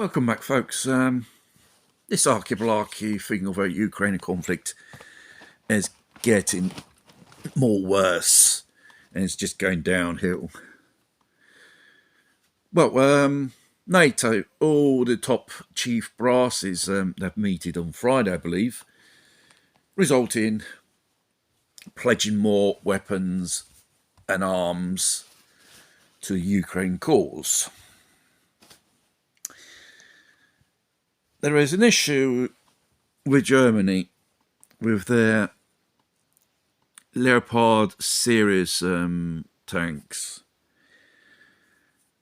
Welcome back, folks. This archaeology thing of a Ukraine conflict is getting more worse, and it's just going downhill. Well, NATO, all the top chief brasses, they've meted on Friday, I believe, result in pledging more weapons and arms to the Ukraine cause. There is an issue with Germany with their Leopard series tanks.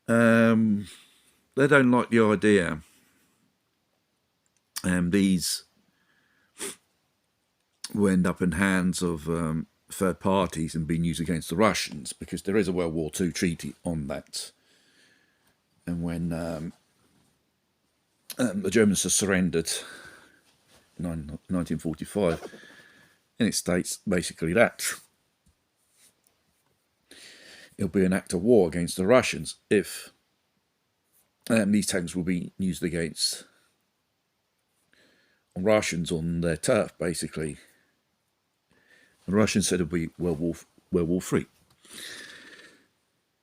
They don't like the idea. These will end up in hands of third parties and being used against the Russians, because there is a World War II treaty on that. And when the Germans have surrendered in 1945, and it states basically that it'll be an act of war against the Russians if these tanks will be used against Russians on their turf, basically. The Russians said it'll be World War III.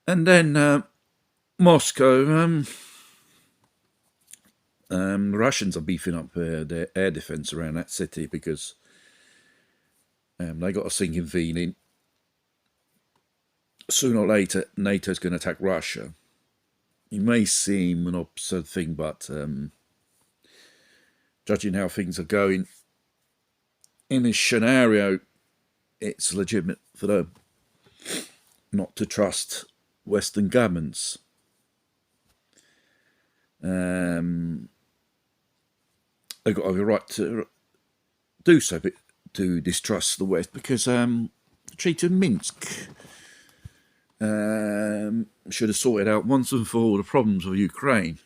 And then Moscow, the Russians are beefing up their air defence around that city because they got a sinking feeling sooner or later NATO's going to attack Russia. It may seem an absurd thing, but judging how things are going in this scenario, it's legitimate for them not to trust Western governments. They've got every right to do so, but to distrust the West, because the Treaty of Minsk should have sorted out once and for all the problems of Ukraine.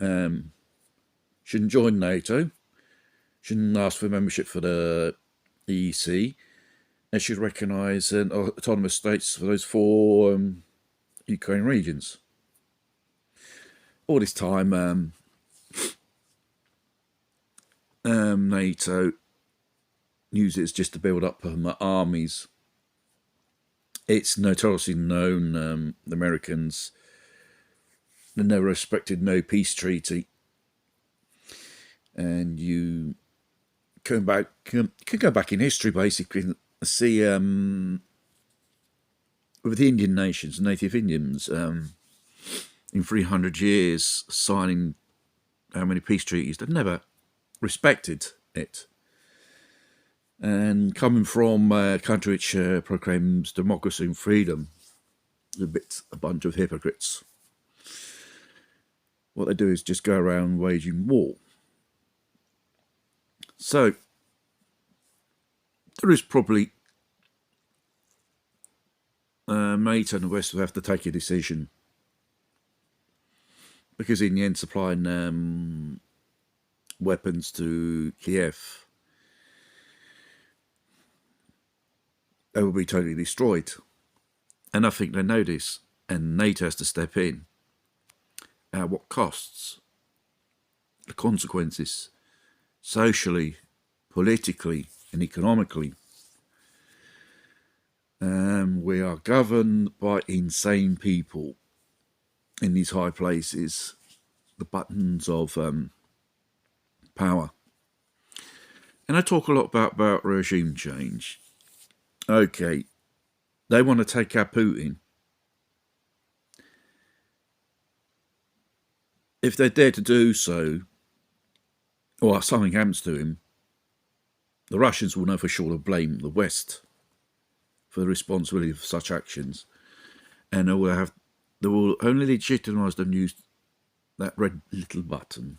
Shouldn't join NATO, shouldn't ask for membership for the EEC. They should recognise autonomous states for those four Ukraine regions. All this time, NATO uses it just to build up armies. It's notoriously known the Americans, they never respected no peace treaty, and you can go back in history basically and see with the Indian nations, native Indians, in 300 years signing how many peace treaties, they've never respected it. And coming from a country which proclaims democracy and freedom, a bunch of hypocrites. What they do is just go around waging war. So there is probably NATO and the West will have to take a decision, because in the end supplying weapons to Kiev, they will be totally destroyed. And I think they know this, and NATO has to step in. At what costs? The consequences, socially, politically, and economically. We are governed by insane people in these high places, the buttons of power. And I talk a lot about regime change. Okay, they want to take out Putin. If they dare to do so, or something happens to him, the Russians will know for sure to blame the West for the responsibility of such actions, and they will only legitimise them use that red little button.